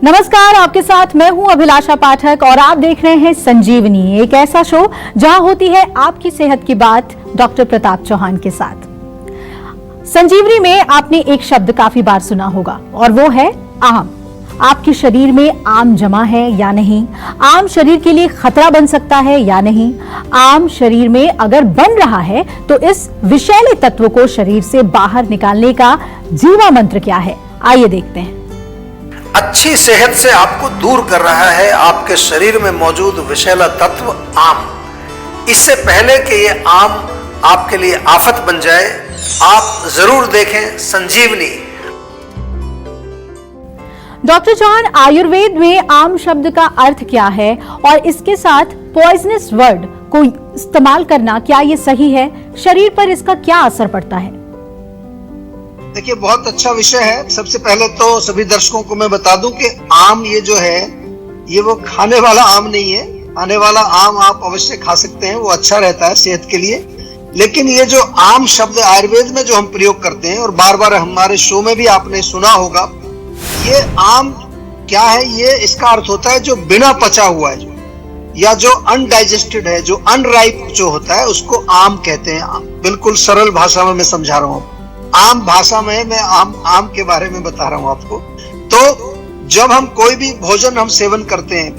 नमस्कार, आपके साथ मैं हूं अभिलाषा पाठक और आप देख रहे हैं संजीवनी, एक ऐसा शो जहां होती है आपकी सेहत की बात डॉक्टर प्रताप चौहान के साथ। संजीवनी में आपने एक शब्द काफी बार सुना होगा और वो है आम। आपके शरीर में आम जमा है या नहीं, आम शरीर के लिए खतरा बन सकता है या नहीं, आम शरीर में अगर बन रहा है तो इस विषैले तत्व को शरीर से बाहर निकालने का जीवा मंत्र क्या है, आइए देखते हैं। अच्छी सेहत से आपको दूर कर रहा है आपके शरीर में मौजूद विषैला तत्व आम। इससे पहले कि ये आम आपके लिए आफत बन जाए, आप जरूर देखें संजीवनी। डॉक्टर चौहान, आयुर्वेद में आम शब्द का अर्थ क्या है और इसके साथ पॉइजनस वर्ड को इस्तेमाल करना क्या ये सही है? शरीर पर इसका क्या असर पड़ता है? देखिए, बहुत अच्छा विषय है। सबसे पहले तो सभी दर्शकों को मैं बता दूं कि आम ये जो है ये वो खाने वाला आम नहीं है। खाने वाला आम आप अवश्य खा सकते हैं, वो अच्छा रहता है सेहत के लिए। लेकिन ये जो आम शब्द आयुर्वेद में जो हम प्रयोग करते हैं और बार बार हमारे शो में भी आपने सुना होगा, ये आम क्या है? ये इसका अर्थ होता है जो बिना पचा हुआ है, या जो अनडाइजेस्टेड है, जो अनराइप जो होता है, उसको आम कहते हैं। बिल्कुल सरल भाषा में मैं समझा रहा हूँ, आम भाषा में मैं आम के बारे में बता रहा हूं आपको। तो जब हम कोई भी भोजन हम सेवन करते हैं,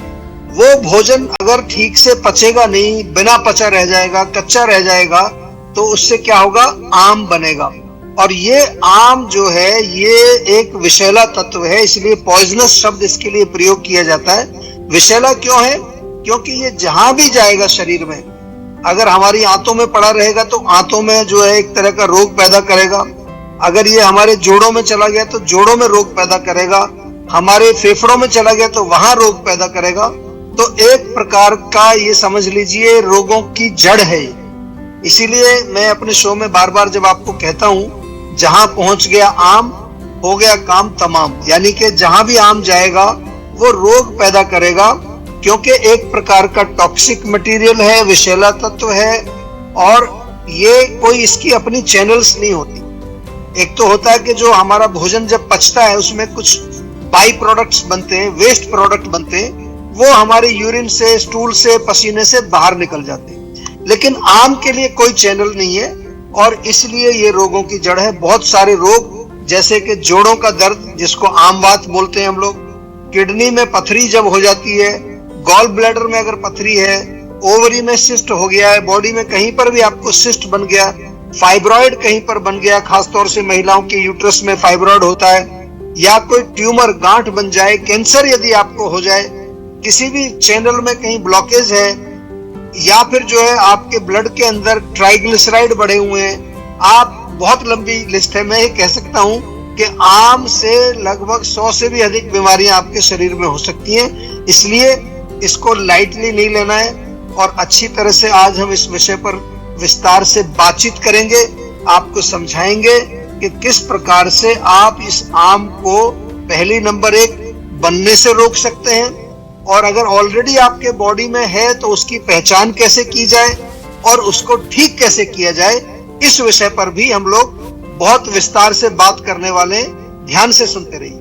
वो भोजन अगर ठीक से पचेगा नहीं, बिना पचा रह जाएगा, कच्चा रह जाएगा, तो उससे क्या होगा? आम बनेगा। और ये आम जो है ये एक विषैला तत्व है, इसलिए पॉइजनस शब्द इसके लिए प्रयोग किया जाता है। विषैला क्यों है? क्योंकि ये जहां भी जाएगा शरीर में, अगर हमारी आंतों में पड़ा रहेगा तो आंतों में जो है एक तरह का रोग पैदा करेगा। अगर ये हमारे जोड़ों में चला गया तो जोड़ों में रोग पैदा करेगा। हमारे फेफड़ों में चला गया तो वहां रोग पैदा करेगा। तो एक प्रकार का ये समझ लीजिए रोगों की जड़ है। इसीलिए मैं अपने शो में बार बार जब आपको कहता हूं, जहां पहुंच गया आम हो गया काम तमाम, यानी कि जहां भी आम जाएगा वो रोग पैदा करेगा, क्योंकि एक प्रकार का टॉक्सिक मटेरियल है, विषैला तत्व है। और ये कोई इसकी अपनी चैनल्स नहीं होती। एक तो होता है कि जो हमारा भोजन जब पचता है उसमें कुछ बाई प्रोडक्ट्स बनते हैं, वेस्ट प्रोडक्ट बनते हैं, वो हमारे यूरिन से, स्टूल से, पसीने से बाहर निकल जाते हैं। लेकिन आम के लिए कोई चैनल नहीं है और इसलिए ये रोगों की जड़ है। बहुत सारे रोग, जैसे कि जोड़ों का दर्द जिसको आम बात बोलते हैं हम लोग, किडनी में पथरी जब हो जाती है, गॉल ब्लैडर में अगर पथरी है, ओवरी में सिस्ट हो गया है, बॉडी में कहीं पर भी आपको सिस्ट बन गया, फाइब्रॉइड कहीं पर बन गया, खासतौर से महिलाओं के यूट्रस में फाइब्रॉइड होता है, या कोई ट्यूमर गांठ बन जाए, कैंसर यदि आपको हो जाए, किसी भी चैनल में कहीं ब्लॉकेज है, या फिर जो है आपके ब्लड के अंदर ट्राइग्लिसराइड बढ़े हुए हैं, आप बहुत लंबी लिस्ट है। मैं ये कह सकता हूं कि आम से लगभग 100 से भी अधिक बीमारियां आपके शरीर में हो सकती हैं। इसलिए इसको लाइटली नहीं लेना है और अच्छी तरह से आज हम इस विषय पर विस्तार से बातचीत करेंगे, आपको समझाएंगे कि किस प्रकार से आप इस आम को पहली नंबर 1 बनने से रोक सकते हैं, और अगर ऑलरेडी आपके बॉडी में है तो उसकी पहचान कैसे की जाए और उसको ठीक कैसे किया जाए। इस विषय पर भी हम लोग बहुत विस्तार से बात करने वाले हैं, ध्यान से सुनते रहिए।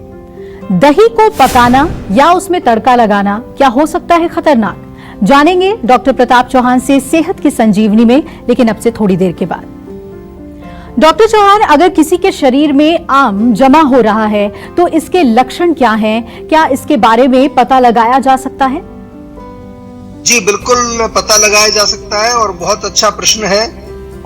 दही को पकाना या उसमें तड़का लगाना क्या हो सकता है खतरनाक? जानेंगे डॉक्टर प्रताप चौहान से सेहत की संजीवनी में, लेकिन अब से थोड़ी देर के बाद। डॉक्टर चौहान, अगर किसी के शरीर में आम जमा हो रहा है तो इसके लक्षण क्या हैं? क्या इसके बारे में पता लगाया जा सकता है? जी बिल्कुल पता लगाया जा सकता है और बहुत अच्छा प्रश्न है।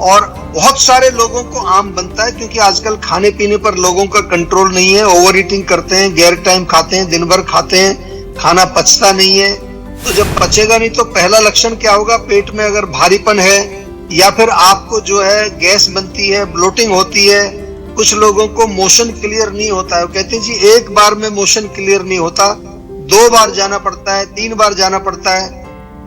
और बहुत सारे लोगों को आम बनता है क्योंकि आजकल खाने पीने पर लोगों का कंट्रोल नहीं है, ओवर ईटिंग करते हैं, गैर टाइम खाते हैं, दिन भर खाते हैं, खाना पचता नहीं है। तो जब पचेगा नहीं तो पहला लक्षण क्या होगा? पेट में अगर भारीपन है, या फिर आपको जो है गैस बनती है, ब्लोटिंग होती है। कुछ लोगों को मोशन क्लियर नहीं होता है, वो कहते हैं जी एक बार में मोशन क्लियर नहीं होता, 2 बार जाना पड़ता है, 3 बार जाना पड़ता है।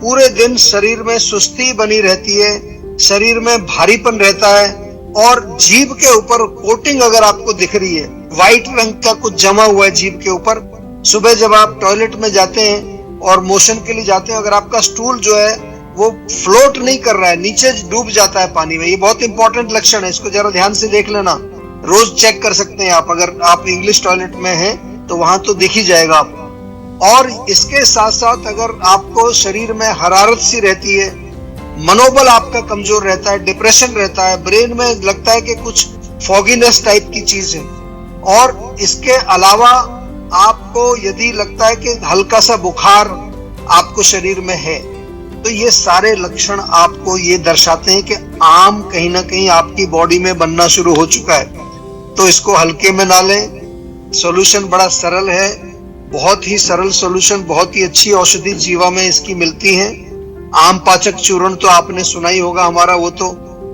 पूरे दिन शरीर में सुस्ती बनी रहती है, शरीर में भारीपन रहता है, और जीभ के ऊपर कोटिंग अगर आपको दिख रही है, व्हाइट रंग का कुछ जमा हुआ है जीभ के ऊपर। सुबह जब आप टॉयलेट में जाते हैं और मोशन के लिए जाते हैं, अगर आपका स्टूल जो है वो फ्लोट नहीं कर रहा है, नीचे डूब जाता है पानी में, ये बहुत इंपॉर्टेंट लक्षण है, इसको जरा ध्यान से देख लेना। रोज चेक कर सकते हैं आप, अगर आप इंग्लिश टॉयलेट में हैं तो वहां तो दिख ही जाएगा आप। और इसके साथ साथ अगर आपको शरीर में हरारत सी रहती है, मनोबल आपका कमजोर रहता है, डिप्रेशन रहता है, ब्रेन में लगता है कि कुछ फॉगीनेस टाइप की चीज है, और इसके अलावा आपको यदि लगता है कि हल्का सा बुखार आपको शरीर में है, तो ये सारे लक्षण आपको ये दर्शाते हैं कि आम कहीं ना कहीं आपकी बॉडी में बनना शुरू हो चुका है। तो इसको हल्के में ना लें। सॉल्यूशन बड़ा सरल है, बहुत ही सरल सॉल्यूशन, बहुत ही अच्छी औषधि जीवा में इसकी मिलती है। आम पाचक चूर्ण तो आपने सुना ही होगा हमारा, वो तो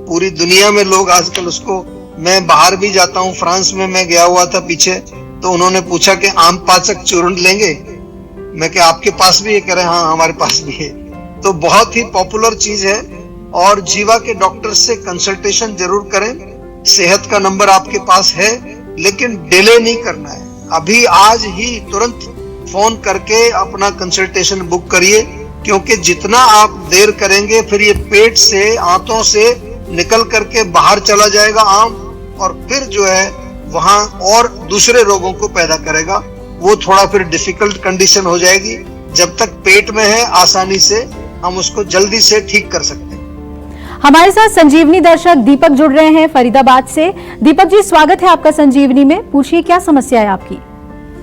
पूरी दुनिया में लोग आजकल उसको, मैं बाहर भी जाता हूँ, फ्रांस में मैं गया हुआ था पीछे, तो उन्होंने पूछा कि आम पाचक चूर्ण लेंगे, मैं क्या आपके पास भी है? कह रहे हाँ हमारे पास भी है। तो बहुत ही पॉपुलर चीज है, और जीवा के डॉक्टर से कंसल्टेशन जरूर करें। सेहत का नंबर आपके पास है, लेकिन डिले नहीं करना है। अभी आज ही तुरंत फोन करके अपना कंसल्टेशन बुक करिए, क्योंकि जितना आप देर करेंगे फिर ये पेट से, आंतों से निकल करके बाहर चला जाएगा आम, और फिर जो है वहां और दूसरे रोगों को पैदा करेगा। वो थोड़ा फिर डिफिकल्ट कंडीशन हो जाएगी। जब तक पेट में है आसानी से हम उसको जल्दी से ठीक कर सकते हैं। हमारे साथ संजीवनी दर्शक दीपक जुड़ रहे हैं फरीदाबाद से। दीपक जी, स्वागत है आपका संजीवनी में। पूछिए क्या समस्या है आपकी।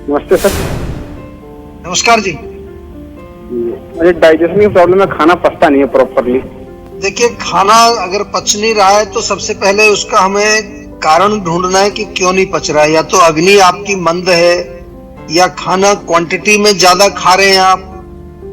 नमस्ते सर। नमस्कार जी। मुझे डाइजेशन की प्रॉब्लम है, खाना पचता नहीं है प्रॉपरली। देखिए, खाना अगर पच नहीं रहा है तो सबसे पहले उसका हमें कारण ढूंढना है कि क्यों नहीं पच रहा है। या तो अग्नि आपकी मंद है, या खाना क्वांटिटी में ज्यादा खा रहे हैं आप,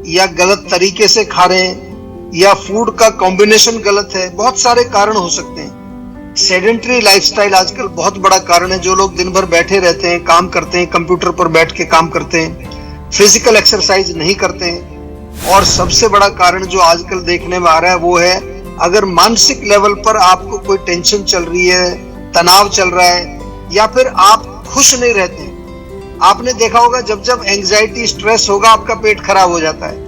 या गलत तरीके से खा रहे हैं, या फूड का कॉम्बिनेशन गलत है। बहुत सारे कारण हो सकते हैं। सेडेंटरी लाइफस्टाइल आजकल बहुत बड़ा कारण है। जो लोग दिन भर बैठे रहते हैं, काम करते हैं, कंप्यूटर पर बैठ के काम करते हैं, फिजिकल एक्सरसाइज नहीं करते हैं। और सबसे बड़ा कारण जो आजकल देखने में आ रहा है वो है, अगर मानसिक लेवल पर आपको कोई टेंशन चल रही है, तनाव चल रहा है, या फिर आप खुश नहीं रहते। आपने देखा होगा जब जब एंजाइटी, स्ट्रेस होगा आपका पेट खराब हो जाता है।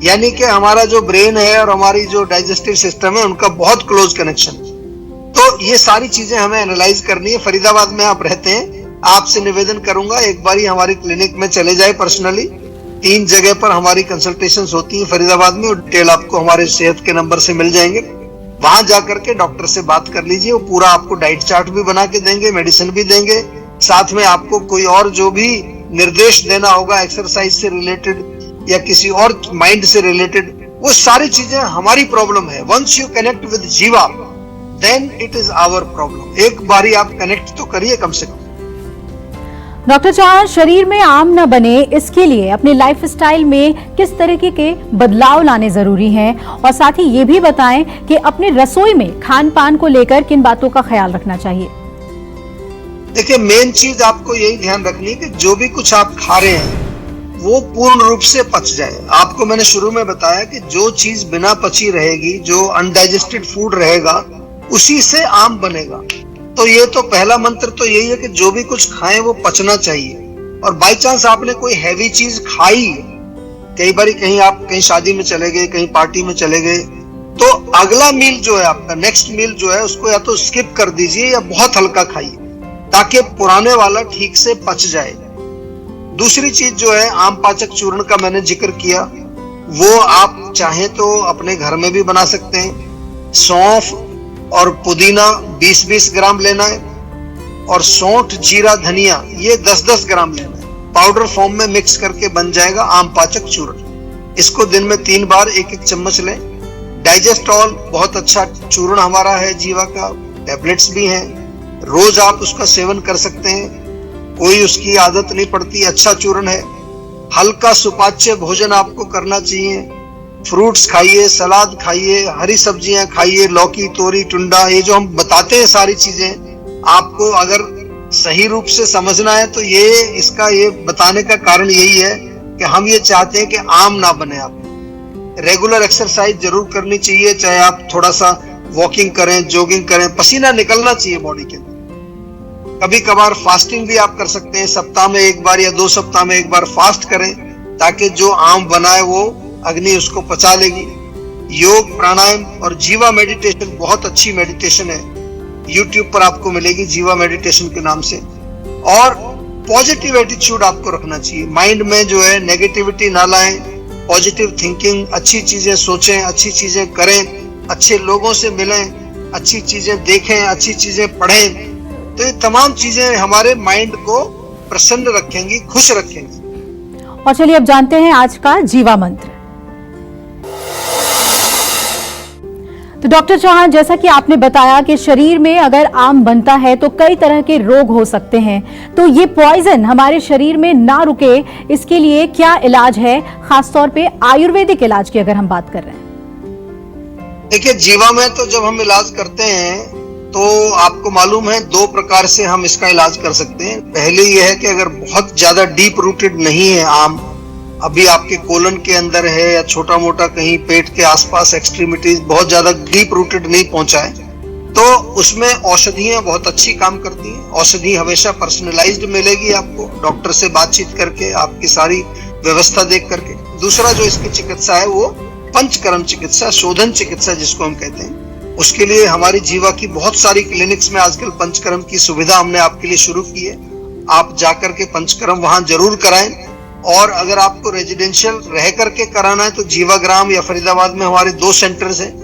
यानी कि हमारा जो ब्रेन है और हमारी जो डाइजेस्टिव सिस्टम है उनका बहुत क्लोज कनेक्शन। तो ये सारी चीजें हमें एनालाइज करनी है। फरीदाबाद में आप रहते हैं, आपसे निवेदन करूंगा एक बारी हमारी क्लिनिक में चले जाए पर्सनली। 3 जगह पर हमारी कंसल्टेशंस होती हैं फरीदाबाद में, और डिटेल आपको हमारे सेहत के नंबर से मिल जाएंगे। वहां जाकर के डॉक्टर से बात कर लीजिए। वो पूरा आपको डाइट चार्ट भी बना के देंगे, मेडिसिन भी देंगे, साथ में आपको कोई और जो भी निर्देश देना होगा एक्सरसाइज से रिलेटेड या किसी और माइंड से रिलेटेड, वो सारी चीजें हमारी प्रॉब्लम है। Once you connect with Jiva then it is our problem. एक बारी आप कनेक्ट तो करिए कम से कम। डॉक्टर चौहान, शरीर में आम न बने इसके लिए अपने लाइफस्टाइल में किस तरीके के बदलाव लाने जरूरी हैं, और साथ ही ये भी बताएं कि अपने रसोई में खान पान को लेकर किन बातों का ख्याल रखना चाहिए। देखिए, मेन चीज आपको यही ध्यान रखनी है कि जो भी कुछ आप खा रहे हैं वो पूर्ण रूप से पच जाए। आपको मैंने शुरू में बताया कि जो चीज बिना पची रहेगी, जो अनडाइजेस्टेड फूड रहेगा, उसी से आम बनेगा। तो ये तो पहला मंत्र तो यही है कि जो भी कुछ खाएं वो पचना चाहिए। और बाई चांस आपने कोई हैवी चीज खाई, कई बार कहीं आप कहीं शादी में चले गए, कहीं पार्टी में चले गए, तो अगला मील जो है आपका, नेक्स्ट मील जो है, उसको या तो स्किप कर दीजिए या बहुत हल्का खाइए, ताकि पुराने वाला ठीक से पच जाए। दूसरी चीज जो है, आम पाचक चूर्ण का मैंने जिक्र किया, वो आप चाहें तो अपने घर में भी बना सकते हैं। सौंफ और पुदीना 20-20 ग्राम लेना है, और सौंठ, जीरा, धनिया ये 10-10 ग्राम लेना है। पाउडर फॉर्म में मिक्स करके बन जाएगा आम पाचक चूर्ण। इसको दिन में 3 बार 1-1 चम्मच लें। डाइजेस्टॉल बहुत अच्छा चूर्ण हमारा है जीवा का, टैबलेट्स भी हैं, रोज आप उसका सेवन कर सकते हैं, कोई उसकी आदत नहीं पड़ती, अच्छा चूर्ण है। हल्का सुपाच्य भोजन आपको करना चाहिए। फ्रूट्स खाइए, सलाद खाइए, हरी सब्जियां खाइए, लौकी, तोरी, टुंडा, ये जो हम बताते हैं सारी चीजें, आपको अगर सही रूप से समझना है तो ये बताने का कारण यही है कि हम ये चाहते हैं कि आम ना बने। आप रेगुलर एक्सरसाइज जरूर करनी चाहिए, चाहे आप थोड़ा सा वॉकिंग करें, जॉगिंग करें, पसीना निकलना चाहिए बॉडी के अंदर। कभी कभार फास्टिंग भी आप कर सकते हैं, सप्ताह में 1 बार या 2 सप्ताह में 1 बार फास्ट करें, ताकि जो आम बनाए वो अग्नि उसको पचा लेगी। योग, प्राणायाम और जीवा मेडिटेशन बहुत अच्छी मेडिटेशन है, YouTube पर आपको मिलेगी जीवा मेडिटेशन के नाम से। और पॉजिटिव एटीट्यूड आपको रखना चाहिए। माइंड में जो है नेगेटिविटी ना लाएं, पॉजिटिव थिंकिंग, अच्छी चीजें सोचें, अच्छी चीजें करें, अच्छे लोगों से मिलें, अच्छी चीजें देखें, अच्छी चीजें पढ़ें। तो ये तमाम चीजें हमारे माइंड को प्रसन्न रखेंगी, खुश रखेंगी। और चलिए अब जानते हैं आज का जीवा मंत्र। तो डॉक्टर चौहान, जैसा कि आपने बताया कि शरीर में अगर आम बनता है तो कई तरह के रोग हो सकते हैं, तो ये पॉइजन हमारे शरीर में ना रुके, इसके लिए क्या इलाज है, खासतौर पे आयुर्वेदिक इलाज की अगर हम बात कर रहे हैं? देखिए, जीवा में तो जब हम इलाज करते हैं तो आपको मालूम है 2 प्रकार से हम इसका इलाज कर सकते हैं। पहले यह है कि अगर बहुत ज्यादा डीप रूटेड नहीं है आम, अभी आपके कोलन के अंदर है या छोटा मोटा कहीं पेट के आसपास एक्सट्रीमिटीज बहुत ज्यादा डीप रूटेड नहीं पहुंचा है, तो उसमें औषधियां बहुत अच्छी काम करती हैं। औषधि हमेशा पर्सनलाइज्ड मिलेगी आपको, डॉक्टर से बातचीत करके, आपकी सारी व्यवस्था देख करके। दूसरा जो इसकी चिकित्सा है वो पंचकर्म चिकित्सा, शोधन चिकित्सा जिसको हम कहते हैं। उसके लिए हमारी जीवा की बहुत सारी क्लिनिक्स में आजकल पंचकर्म की सुविधा हमने आपके लिए शुरू की है। आप जाकर के पंचकर्म वहां जरूर कराएं। और अगर आपको रेजिडेंशियल रह करके कराना है तो जीवाग्राम या फरीदाबाद में हमारे 2 सेंटर्स हैं,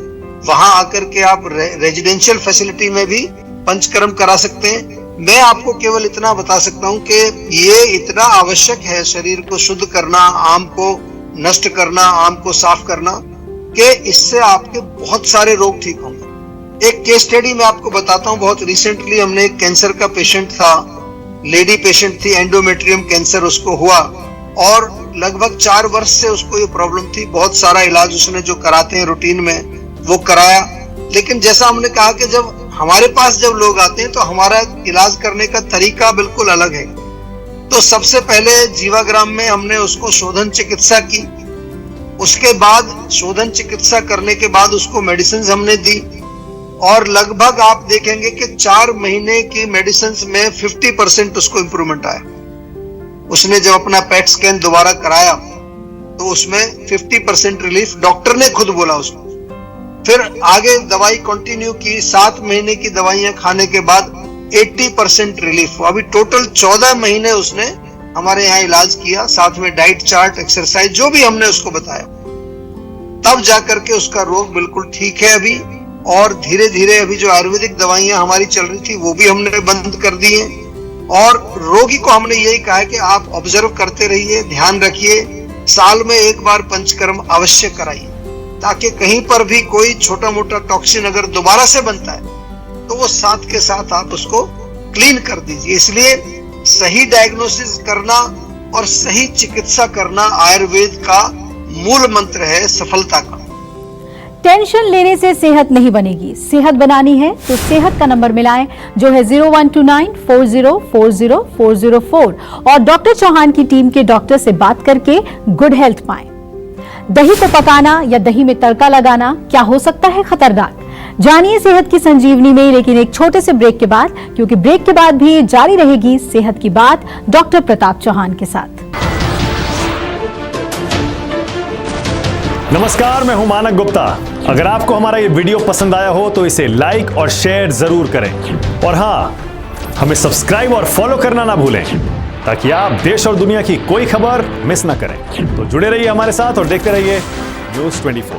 वहां आकर के आप रेजिडेंशियल फैसिलिटी में भी पंचकर्म करा सकते हैं। मैं आपको केवल इतना बता सकता हूं कि ये इतना आवश्यक है शरीर को शुद्ध करना, आम को नष्ट करना, आम को साफ करना, कि इससे आपके बहुत सारे रोग ठीक होंगे। एक केस स्टडी में आपको बताता हूं। बहुत रिसेंटली हमने एक कैंसर का पेशेंट था, लेडी पेशेंट थी, एंडोमेट्रियम कैंसर उसको हुआ और लगभग 4 वर्ष से उसको ये प्रॉब्लम थी। बहुत सारा इलाज उसने जो कराते हैं रूटीन में वो कराया, लेकिन जैसा हमने कहा कि जब हमारे पास जब लोग आते हैं तो हमारा इलाज करने का तरीका बिल्कुल अलग है। तो सबसे पहले जीवाग्राम में हमने उसको शोधन चिकित्सा की। उसके बाद शोधन चिकित्सा करने के बाद उसको मेडिसिन हमने दी और लगभग आप देखेंगे कि 4 महीने की मेडिसिन में 50% उसको इंप्रूवमेंट आया। उसने जब अपना पेट स्कैन दोबारा कराया तो उसमें 50% रिलीफ डॉक्टर ने खुद बोला उसको। फिर आगे दवाई कंटिन्यू की, 7 महीने की दवाइयां खाने के बाद 80% रिलीफ। अभी टोटल 14 महीने उसने हमारे यहाँ इलाज किया, साथ में डाइट चार्ट, एक्सरसाइज जो भी हमने उसको बताया, तब जाकर के उसका रोग बिल्कुल ठीक है अभी। और धीरे धीरे अभी जो आयुर्वेदिक दवाइयां हमारी चल रही थी वो भी हमने बंद कर दी हैं। और रोगी को हमने यही कहा है कि आप ऑब्जर्व करते रहिए, ध्यान रखिए, साल में 1 बार पंचकर्म अवश्य कराइए, ताकि कहीं पर भी कोई छोटा मोटा टॉक्सिन अगर दोबारा से बनता है तो वो साथ के साथ आप उसको क्लीन कर दीजिए। इसलिए सही डायग्नोसिस करना और सही चिकित्सा करना आयुर्वेद का मूल मंत्र है सफलता का। टेंशन लेने से सेहत नहीं बनेगी, सेहत बनानी है तो सेहत का नंबर मिलाएं जो है 0129404004 और डॉक्टर चौहान की टीम के डॉक्टर से बात करके गुड हेल्थ पाएं। दही को पकाना या दही में तड़का लगाना क्या हो सकता है खतरनाक? जानिए सेहत की संजीवनी में, लेकिन एक छोटे से ब्रेक के बाद, क्योंकि ब्रेक के बाद भी जारी रहेगी सेहत की बात डॉक्टर प्रताप चौहान के साथ। नमस्कार, मैं हूं मानक गुप्ता। अगर आपको हमारा ये वीडियो पसंद आया हो तो इसे लाइक और शेयर जरूर करें और हाँ, हमें सब्सक्राइब और फॉलो करना ना भूलें ताकि आप देश और दुनिया की कोई खबर मिस ना करें। तो जुड़े रहिए हमारे साथ और देखते रहिए न्यूज़ 24।